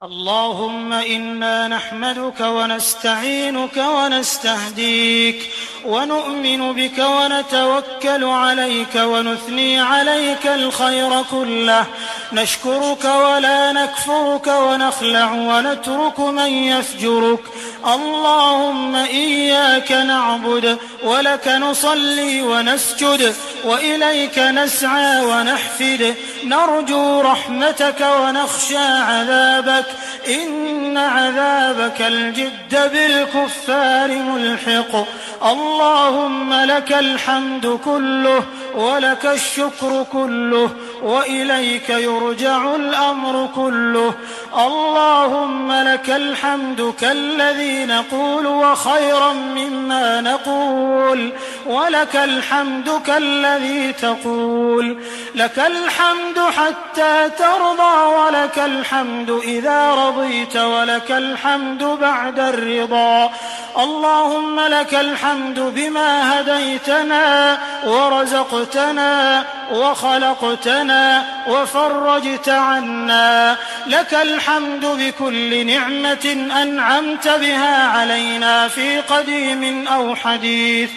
اللهم إنا نحمدك ونستعينك ونستهديك ونؤمن بك ونتوكل عليك ونثني عليك الخير كله، نشكرك ولا نكفرك ونخلع ونترك من يفجرك. اللهم إياك نعبد ولك نصلي ونسجد وإليك نسعى ونحفد، نرجو رحمتك ونخشى عذابك، إن عذابك الجد بالكفار ملحق. اللهم لك الحمد كله ولك الشكر كله وإليك يرجع الأمر كله. اللهم لك الحمد كالذي نقول وخيرا مما نقول، ولك الحمد كالذي تقول. لك الحمد حتى ترضى ولك الحمد إذا رضيت ولك الحمد بعد الرضا. اللهم لك الحمد بما هديتنا ورزقتنا وخلقتنا وفرجت عنا. لك الحمد بكل نعمة أنعمت بها علينا في قديم أو حديث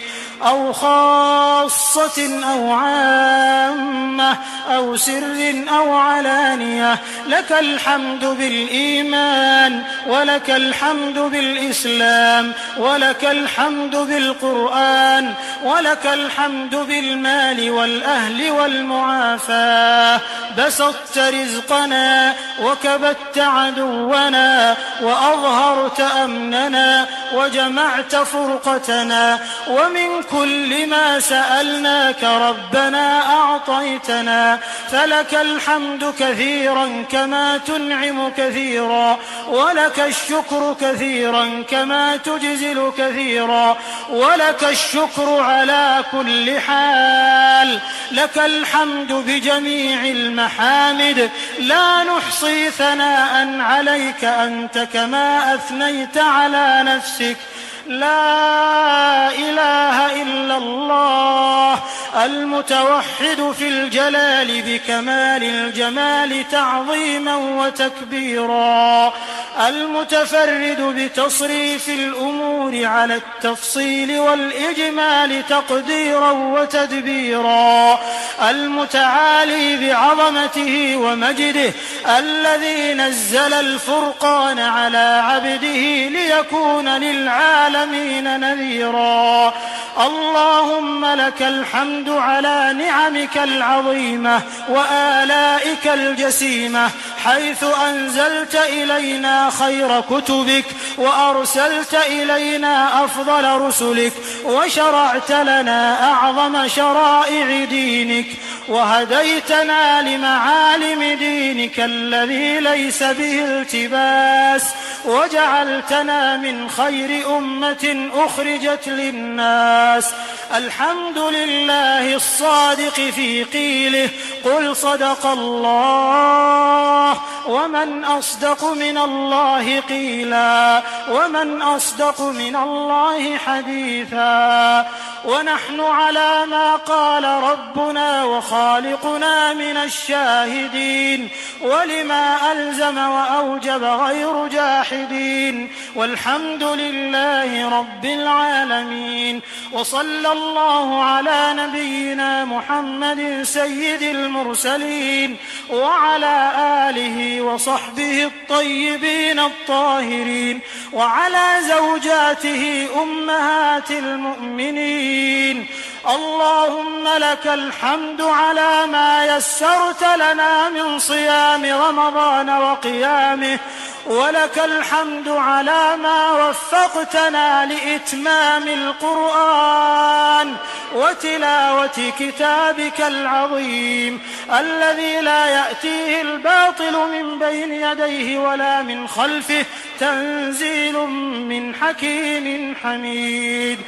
أو خاصة أو عامة أو سر أو علانية. لك الحمد بالإيمان ولك الحمد بالإسلام ولك الحمد بالقرآن ولك الحمد بالمال والأهل والمعافاة. بسطت رزقنا وكبت عدونا وأظهرت أمننا وجمعت فرقتنا، ومن كل ما سألناك ربنا أعطيتنا. فلك الحمد كثيرا كما تنعم كثيرا، ولك الشكر كثيرا كما تجزل كثيرا، ولك الشكر على كل حال. لك الحمد بجميع المحامد، لا نحصي ثناء عليك أنت كما أثنيت على نفسك. لا إله إلا الله المتوحد في الجلال بكمال الجمال تعظيما وتكبيرا، المتفرد بتصريف الأمور على التفصيل والإجمال تقديرا وتدبيرا، المتعالي بعظمته ومجده، الذي نزل الفرقان على عبده ليكون للعالمين نذيرا. اللهم لك الحمد على نعمك العظيمة وآلائك الجسيمة، حيث أنزلت إلينا خير كتبك وأرسلت إلينا أفضل رسلك وشرعت لنا أعظم شرائع دينك وهديتنا لمعالم دينك الذي ليس به التباس، وجعلتنا من خير أمة أخرجت للناس. الحمد لله الصادق في قيله قل صدق الله، ومن أصدق من الله قيلا، ومن أصدق من الله حديثا. ونحن على ما قال ربنا وخالقنا من الشاهدين، ولما ألزم وأوجب غير جاحدين، والحمد لله رب العالمين. وصلى الله على نبينا محمد سيد المرسلين وعلى آله وصحبه الطيبين الطاهرين، وعلى زوجاته أمهات المؤمنين. اللهم لك الحمد على ما يسرت لنا من صيام رمضان وقيامه، ولك الحمد على ما وفقتنا لإتمام القرآن وتلاوة كتابك العظيم الذي لا يأتيه الباطل من بين يديه ولا من خلفه، تنزيل من حكيم حميد.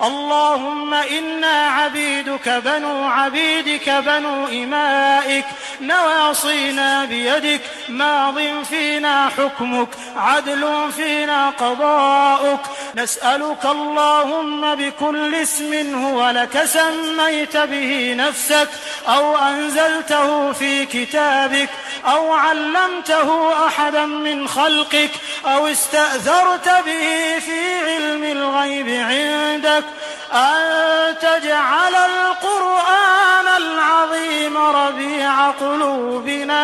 اللهم إنا عبيدك بنو عبيدك بنو إمائك، نواصينا بيدك، ماض فينا حكمك، عدل فينا قضاؤك. نسألك اللهم بكل اسم هو لك سميت به نفسك أو أنزلته في كتابك أو علمته أحدا من خلقك أو استأثرت به في علم الغيب عندك أن تجعل القرآن العظيم ربيع قلوبنا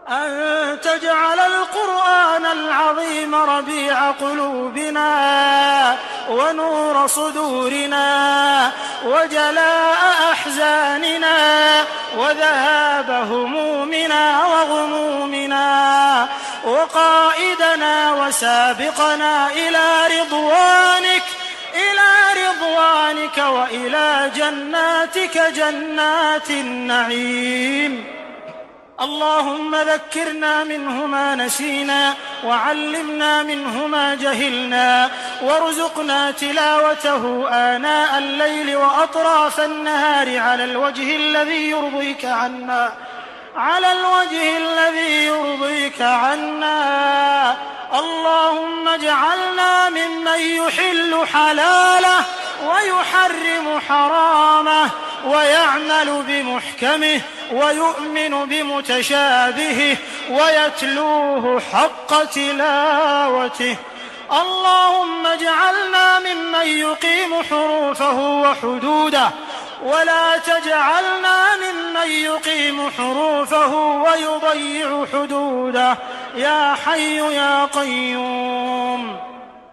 أن تجعل القرآن العظيم ربيع قلوبنا ونور صدورنا وجلاء أحزاننا وذهاب همومنا وغمومنا وقائدنا وسابقنا إلى رضوانك وإلى جناتك جنات النعيم. اللهم ذكرنا منه ما نسينا وعلمنا منه ما جهلنا وارزقنا تلاوته آناء الليل وأطراف النهار على الوجه الذي يرضيك عنا. اللهم اجعلنا ممن يحل حلاله ويحرم حرامه ويعمل بمحكمه ويؤمن بمتشابهه ويتلوه حق تلاوته. اللهم اجعلنا ممن يقيم حروفه وحدوده ولا تجعلنا ممن يقيم حروفه ويضيع حدوده يا حي يا قيوم.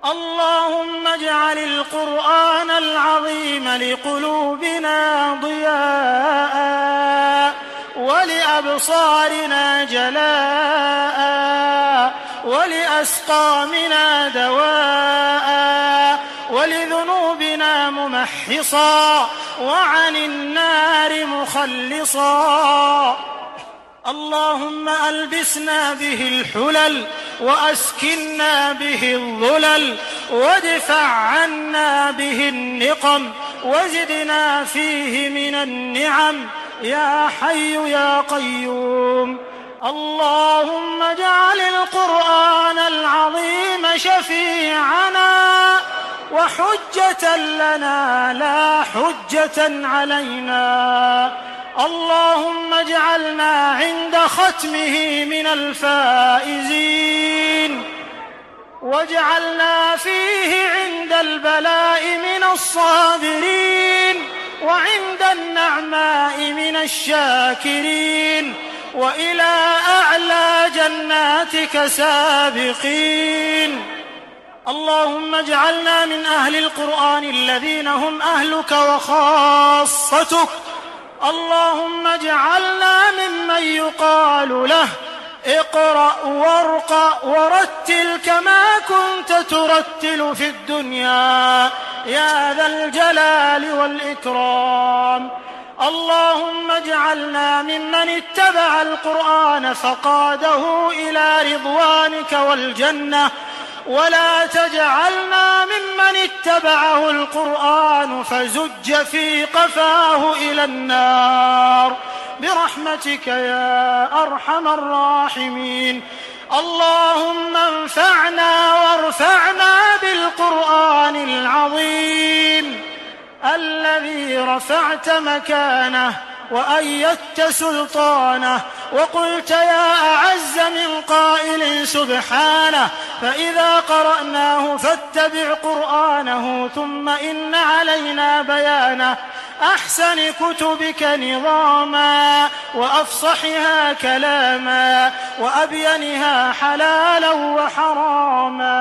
اللهم اجعل القرآن العظيم لقلوبنا ضياء ولأبصارنا جلاء ولأسقامنا دواء ولذنوبنا ممحصا وعن النار مخلصا. اللهم ألبسنا به الحلل وأسكنا به الظلل وادفع عنا به النقم وزدنا فيه من النعم يا حي يا قيوم. اللهم اجعل القرآن العظيم شفيعنا وحجة لنا لا حجة علينا. اللهم اجعلنا عند ختمه من الفائزين واجعلنا فيه عند البلاء من الصابرين وعند النعماء من الشاكرين وإلى أعلى جناتك سابقين. اللهم اجعلنا من أهل القرآن الذين هم أهلك وخاصتك. اللهم اجعلنا ممن يقال له اقرأ وارقى ورتل كما كنت ترتل في الدنيا يا ذا الجلال والإكرام. اللهم اجعلنا ممن اتبع القرآن فقاده إلى رضوانك والجنة ولا تجعلنا ممن اتبعه القرآن فزج في قفاه إلى النار برحمتك يا أرحم الراحمين. اللهم انفعنا وارفعنا بالقرآن العظيم الذي رفعت مكانه وأيدت سلطانه وقلت يا أعز من قائل سبحانه فإذا قرأناه فاتبع قرآنه ثم إن علينا بيانه أحسن كتبك نظاما وأفصحها كلاما وأبينها حلالا وحراما.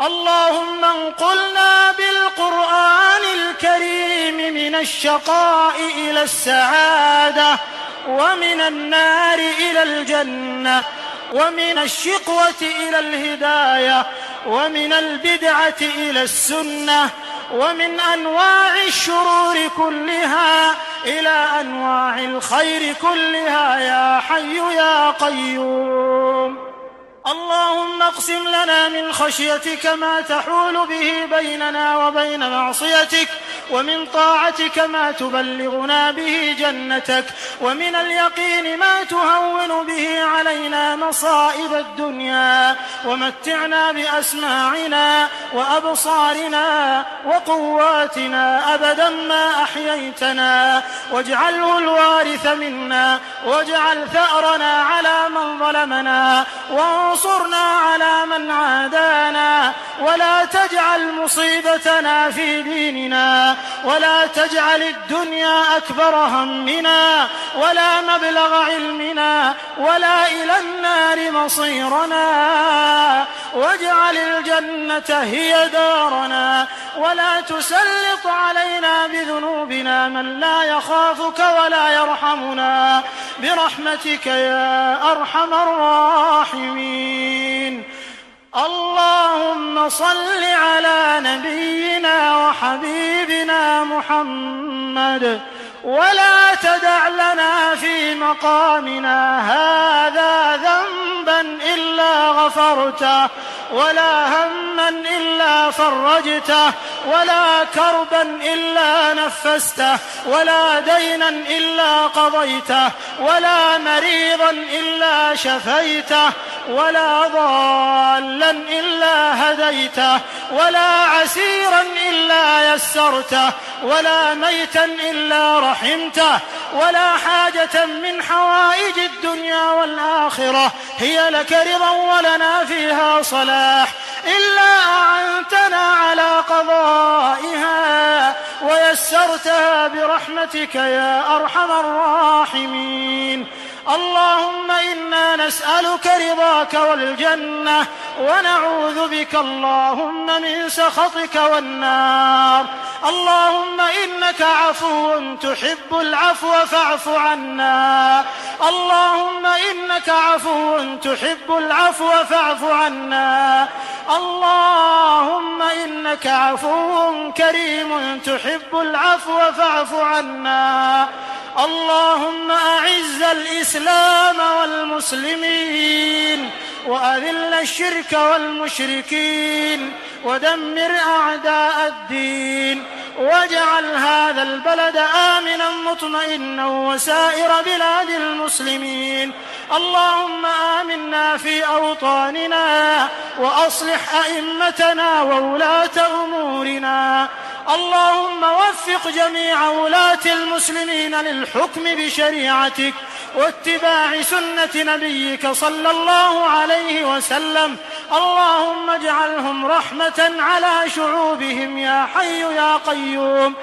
اللهم انقلنا بالقرآن الكريم من الشقاء إلى السعادة ومن النار إلى الجنة ومن الشقوة إلى الهداية ومن البدعة إلى السنة ومن أنواع الشرور كلها إلى أنواع الخير كلها يا حي يا قيوم. اللهم اقسم لنا من خشيتك ما تحول به بيننا وبين معصيتك ومن طاعتك ما تبلغنا به جنتك، ومن اليقين ما تهون به علينا مصائب الدنيا، ومتعنا بأسماعنا وأبصارنا وقواتنا أبدا ما أحييتنا، واجعله الوارث منا، واجعل ثأرنا على من ظلمنا، وانصرنا على من عادانا، ولا تجعل مصيبتنا في ديننا، ولا تجعل الدنيا أكبر همنا ولا مبلغ علمنا ولا إلى النار مصيرنا، واجعل الجنة هي دارنا، ولا تسلط علينا بذنوبنا من لا يخافك ولا يرحمنا، برحمتك يا أرحم الراحمين. اللهم صل على نبينا وحبيبنا محمد، ولا تدع لنا في مقامنا هذا ذنبا إلا غفرته، ولا هما إلا فرجته، ولا كربا إلا نفسته، ولا دينا إلا قضيته، ولا مريضا إلا شفيته، ولا ضالا إلا هديته، ولا عسيرا إلا يسرته، ولا ميتا إلا رحمته، ولا حاجة من حوائج الدنيا والآخرة هي لك رضا ولنا فيها صلاح إلا أعنتنا على قضائها ويسرتها برحمتك يا أرحم الراحمين. اللهم إنا نسألك رضاك والجنة، ونعوذ بك اللهم من سخطك والنار. اللهم إنك عفو تحب العفو فاعف عنا، اللهم إنك عفو تحب العفو فاعف عنا، اللهم إنك عفو كريم تحب العفو فاعف عنا. اللهم أعز الإسلام والمسلمين، وأذل الشرك والمشركين، ودمر أعداء الدين، واجعل هذا البلد آمنا مطمئنا وسائر بلاد المسلمين. اللهم آمنا في أوطاننا، وأصلح أئمتنا وولاة أمورنا. اللهم وفق جميع ولاة المسلمين للحكم بشريعتك واتباع سنة نبيك صلى الله عليه وسلم. اللهم اجعلهم رحمة على شعوبهم يا حي يا قيوم.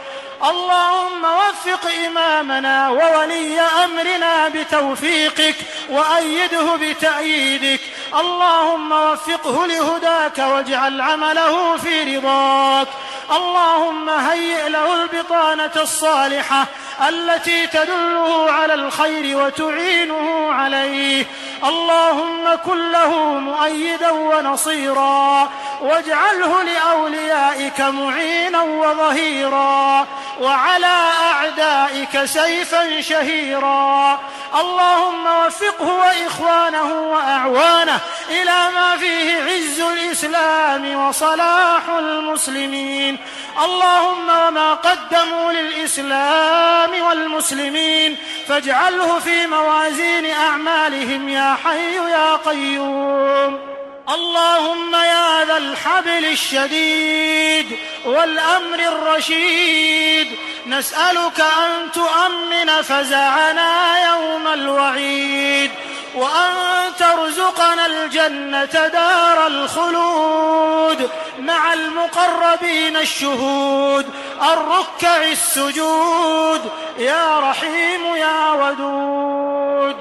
اللهم وفق إمامنا وولي أمرنا بتوفيقك، وأيده بتأييدك. اللهم وفقه لهداك، واجعل عمله في رضاك. اللهم هيئ له البطانة الصالحة التي تدله على الخير وتعينه عليه. اللهم كن له مؤيدا ونصيرا، واجعله لأوليائك معينا وظهيرا، وعلى أعدائك سيفا شهيرا. اللهم وفقه وإخوانه وأعوانه إلى ما فيه عز الإسلام وصلاح المسلمين. اللهم وما قدموا للإسلام والمسلمين فاجعله في موازين أعمالهم يا حي يا قيوم. اللهم يا ذا الحبل الشديد والأمر الرشيد، نسألك أن تؤمن فزعنا يوم الوعيد، وأن ترزقنا الجنة دار الخلود مع المقربين الشهود الركع السجود يا رحيم يا ودود.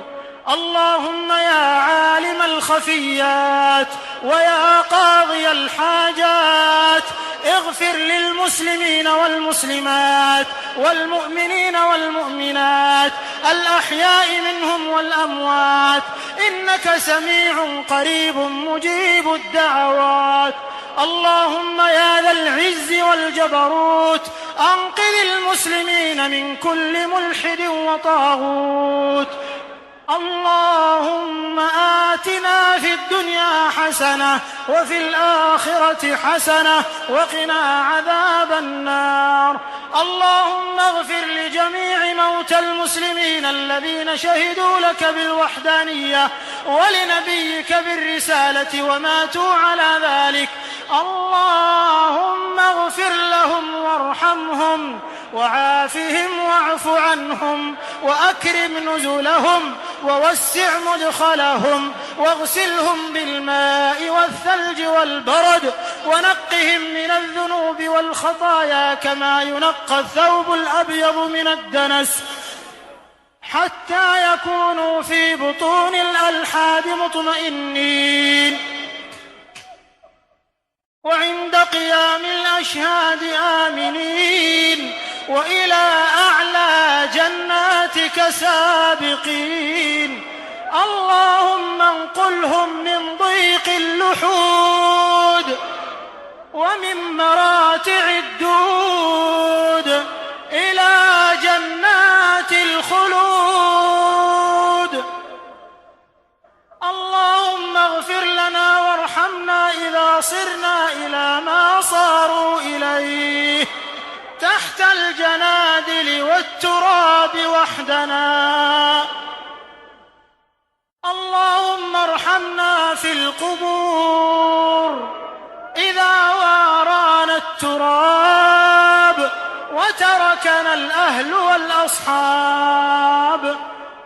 اللهم يا عالم الخفيات ويا قاضي الحاجات، اغفر للمسلمين والمسلمات والمؤمنين والمؤمنات الأحياء منهم والأموات، إنك سميع قريب مجيب الدعوات. اللهم يا ذا العز والجبروت، أنقذ المسلمين من كل ملحد وطاغوت. اللهم آتنا في الدنيا حسنة وفي الآخرة حسنة وقنا عذاب النار. اللهم اغفر لجميع موتى المسلمين الذين شهدوا لك بالوحدانية ولنبيك بالرسالة وماتوا على ذلك. اللهم اغفر لهم وارحمهم وعافهم واعف عنهم وأكرم نزلهم ووسع مدخلهم واغسلهم بالماء والثلج والبرد ونقهم من الذنوب والخطايا كما ينقى الثوب الأبيض من الدنس، حتى يكونوا في بطون الألحاد مطمئنين، وعند قيام الأشهاد آمنين، وإلى أعلى جناتك سابقين. اللهم انقلهم من ضيق اللحود ومن مراتع الدود إلى جنات الخلود. اللهم اغفر لنا وارحمنا إذا صرنا إلى ما صاروا إليه تحت الجنادل والتراب وحدنا. اللهم ارحمنا في القبور إذا وارانا التراب وتركنا الأهل والأصحاب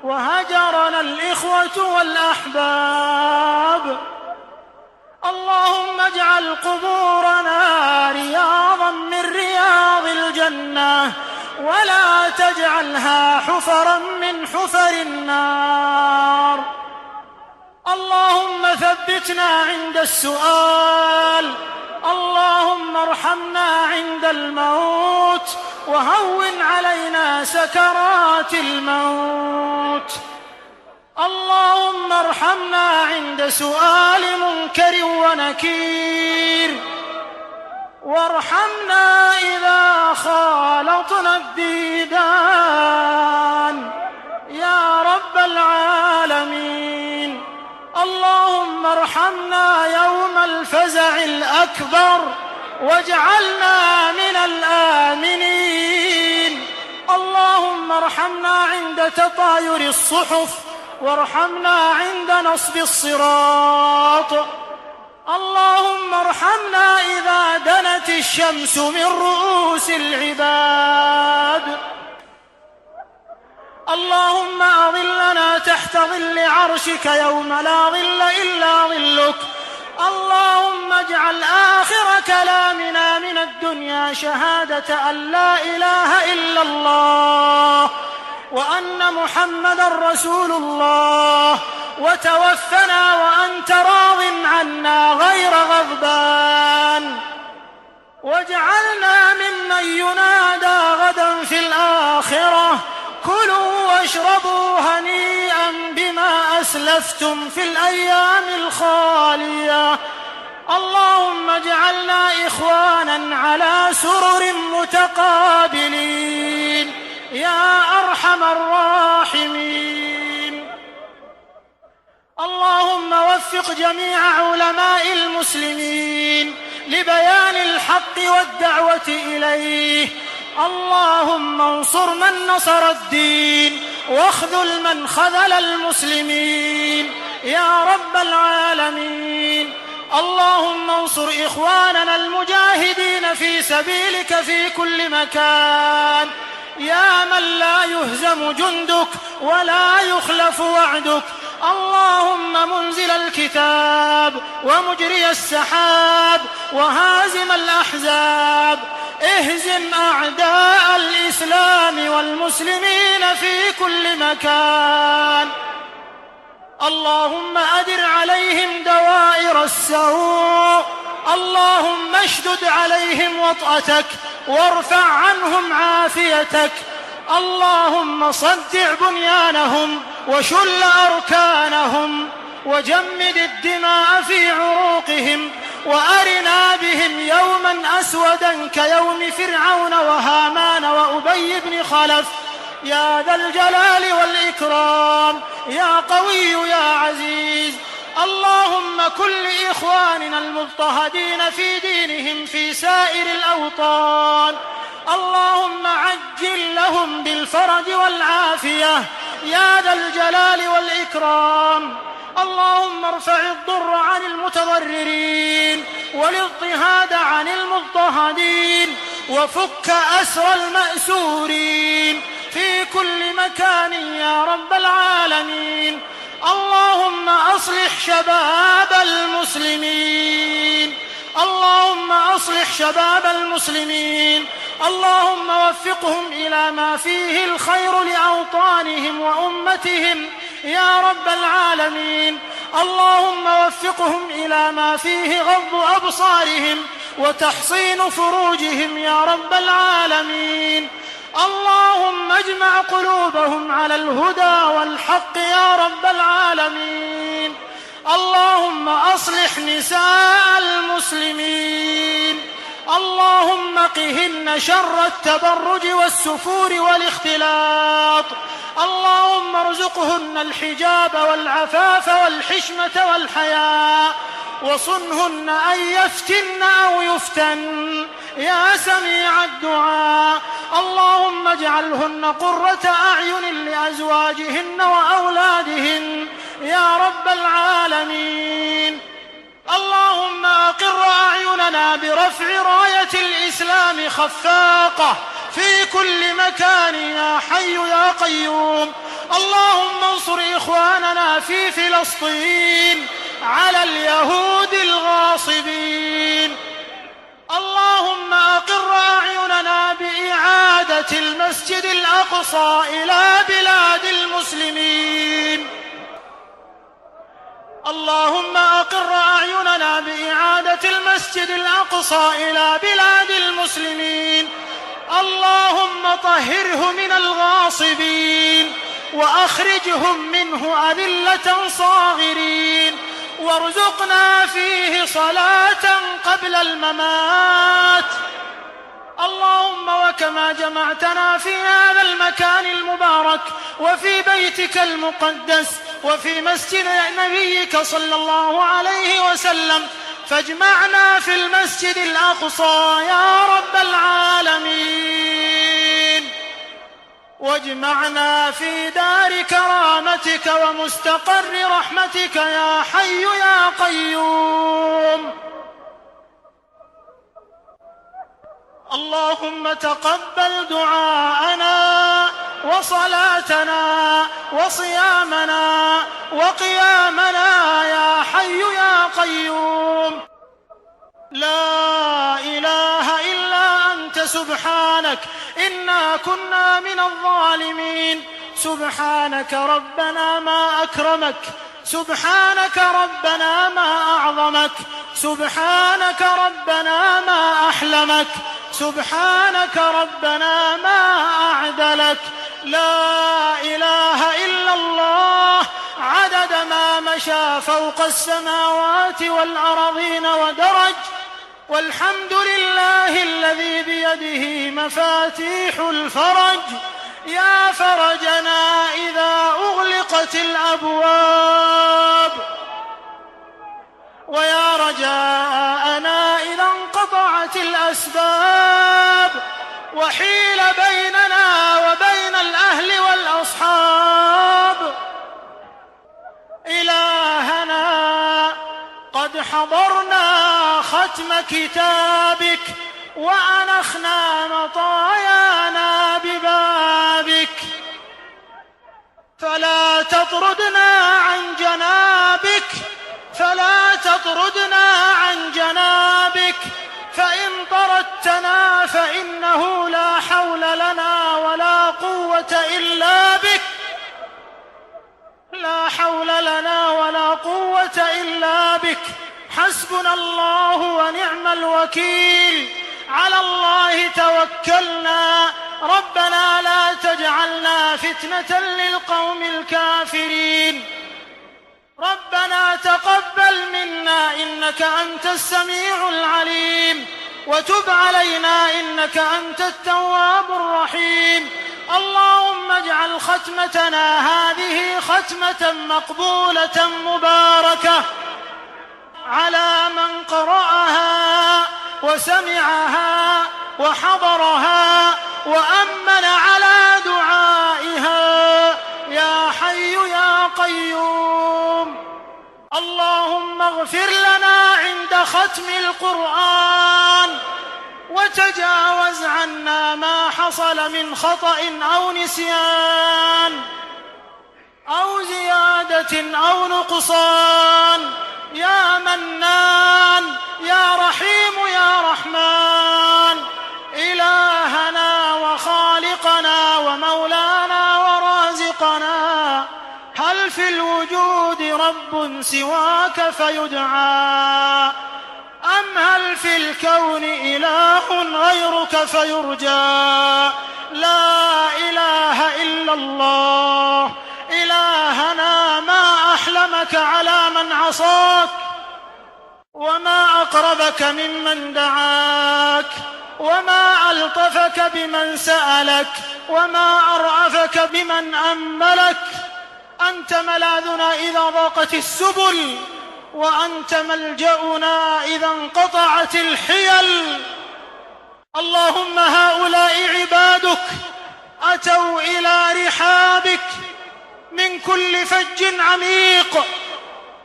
وهجرنا الإخوة والأحباب. اللهم اجعل قبورنا رياضا من رياض الجنة ولا تجعلها حفرا من حفر النار. اللهم ثبتنا عند السؤال. اللهم ارحمنا عند الموت وهون علينا سكرات الموت. اللهم ارحمنا عند سؤال منكر ونكير، وارحمنا إذا خالطنا الديدان يا رب العالمين. اللهم ارحمنا يوم الفزع الأكبر واجعلنا من الآمنين. اللهم ارحمنا عند تطاير الصحف وارحمنا عند نصب الصراط. اللهم ارحمنا إذا دنت الشمس من رؤوس العباد. اللهم أظلنا تحت ظل عرشك يوم لا ظل إلا ظلك. اللهم اجعل آخر كلامنا من الدنيا شهادة أن لا إله إلا الله وأن محمدا رسول الله، وتوفنا وأنت راض عنا غير غضبان، واجعلنا ممن ينادى غدا في الآخرة كلوا واشربوا هنيئا بما أسلفتم في الأيام الخالية. اللهم اجعلنا إخوانا على سرر متقابلين يا أرحم الراحمين. اللهم وفق جميع علماء المسلمين لبيان الحق والدعوة إليه. اللهم انصر من نصر الدين واخذل من خذل المسلمين يا رب العالمين. اللهم انصر إخواننا المجاهدين في سبيلك في كل مكان يا من لا يهزم جندك ولا يخلف وعدك. اللهم منزل الكتاب ومجري السحاب وهازم الأحزاب، اهزم أعداء الإسلام والمسلمين في كل مكان. اللهم أدر عليهم دوائر السوء. اللهم اشدد عليهم وطأتك وارفع عنهم عافيتك. اللهم صدع بنيانهم وشل أركانهم وجمد الدماء في عروقهم، وأرنا بهم يوما أسودا كيوم فرعون وهامان وأبي بن خلف يا ذا الجلال والإكرام يا قوي يا عزيز. اللهم كن لإخواننا المضطهدين في دينهم في سائر الأوطان اللهم عجل لهم بالفرج والعافية يا ذا الجلال والإكرام. اللهم ارفع الضر عن المتضررين والاضطهاد عن المضطهدين وفك أسر المأسورين في كل مكان يا رب العالمين. اللهم أصلح شباب المسلمين، اللهم أصلح شباب المسلمين، اللهم وفقهم إلى ما فيه الخير لأوطانهم وأمتهم يا رب العالمين. اللهم وفقهم إلى ما فيه غض أبصارهم وتحصين فروجهم يا رب العالمين. اللهم اجمع قلوبهم على الهدى والحق يا رب العالمين. اللهم أصلح نساء المسلمين، اللهم قهن شر التبرج والسفور والاختلاط. اللهم ارزقهن الحجاب والعفاف والحشمة والحياء وصنهن أن يفتن أو يفتن يا سميع الدعاء. اللهم اجعلهن قرة أعين لأزواجهن وأولادهن يا رب العالمين. اللهم أقر أعيننا برفع راية الإسلام خفاقة في كل مكان يا حي يا قيوم. اللهم انصر إخواننا في فلسطين على اليهود الغاصبين. اللهم أقر أعيننا بإعادة المسجد الأقصى إلى بلاد المسلمين. اللهم أقر أعيننا بإعادة المسجد الأقصى إلى بلاد المسلمين. اللهم طهره من الغاصبين وأخرجهم منه أذلة صاغرين، وارزقنا فيه صلاة قبل الممات. اللهم وكما جمعتنا في هذا المكان المبارك وفي بيتك المقدس وفي مسجد نبيك صلى الله عليه وسلم، فاجمعنا في المسجد الأقصى يا رب العالمين، واجمعنا في دار كرامتك ومستقر رحمتك يا حي يا قيوم. اللهم تقبل دعاءنا وصلاتنا وصيامنا وقيامنا يا حي يا قيوم. لا إله إلا أنت سبحانك إنا كنا من الظالمين. سبحانك ربنا ما أكرمك، سبحانك ربنا ما أعظمك، سبحانك ربنا ما أحلمك، سبحانك ربنا ما أعدلك. لا إله إلا الله عدد ما مشى فوق السماوات والأرضين ودرج، والحمد لله الذي بيده مفاتيح الفرج. يا فرجنا إذا أغلقت الأبواب، ويا رجاءنا إذا انقطعت الأسباب، وحيل بيننا وبين الأهل والأصحاب. إلهنا قد حضرنا ختم كتابك وأنخنا مطايانا ببابك، فلا تطردنا عن جنابك، فلا تطردنا عن جنابك، فإن طردتنا فإنه لا حول لنا ولا قوة إلا بك، لا حول لنا ولا قوة إلا بك. حسبنا الله ونعم الوكيل، على الله توكلنا. ربنا لا تجعلنا فتنة للقوم الكافرين. ربنا تقبل منا إنك أنت السميع العليم، وتب علينا إنك أنت التواب الرحيم. اللهم اجعل ختمتنا هذه ختمة مقبولة مباركة على من قرأها وسمعها وحضرها وأمن على دعائها يا حي يا قيوم. اللهم اغفر لنا عند ختم القرآن، وتجاوز عنا ما حصل من خطأ أو نسيان أو زيادة أو نقصان، يا منان يا رحيم يا رحمن، إلهنا وخالقنا ومولانا ورازقنا. هل في الوجود رب سواك فيدعى، أم هل في الكون إله غيرك فيرجى؟ لا إله إلا الله. إلهنا ما أحلمك على من عصاك، وما أقربك ممن دعاك، وما ألطفك بمن سألك، وما أرأفك بمن أملك. أنت ملاذنا إذا ضاقت السبل، وأنت ملجأنا إذا انقطعت الحيل. اللهم هؤلاء عبادك أتوا إلى رحابك من كل فج عميق،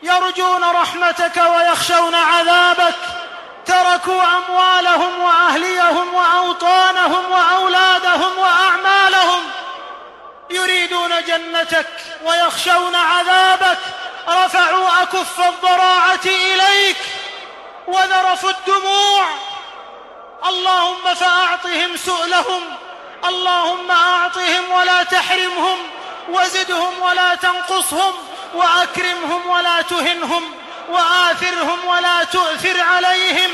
يرجون رحمتك ويخشون عذابك، تركوا أموالهم وأهليهم وأوطانهم وأولادهم وأعمالهم، يريدون جنتك ويخشون عذابك، رفعوا أكف الضراعة إليك وذرفوا الدموع. اللهم فأعطهم سؤلهم، اللهم أعطهم ولا تحرمهم، وزدهم ولا تنقصهم، وأكرمهم ولا تهنهم، وآثرهم ولا تؤثر عليهم.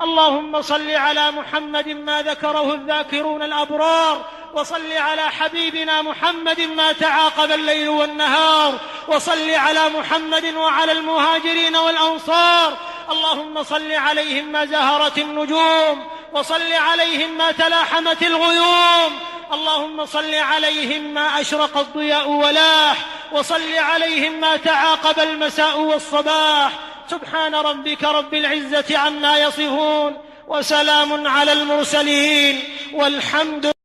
اللهم صل على محمد ما ذكره الذاكرون الأبرار، وصل على حبيبنا محمد ما تعاقب الليل والنهار، وصل على محمد وعلى المهاجرين والأنصار. اللهم صل عليهم ما زهرت النجوم، وصل عليهم ما تلاحمت الغيوم. اللهم صل عليهم ما أشرق الضياء ولاح، وصل عليهم ما تعاقب المساء والصباح. سبحان ربك رب العزة عما يصفون، وسلام على المرسلين، والحمد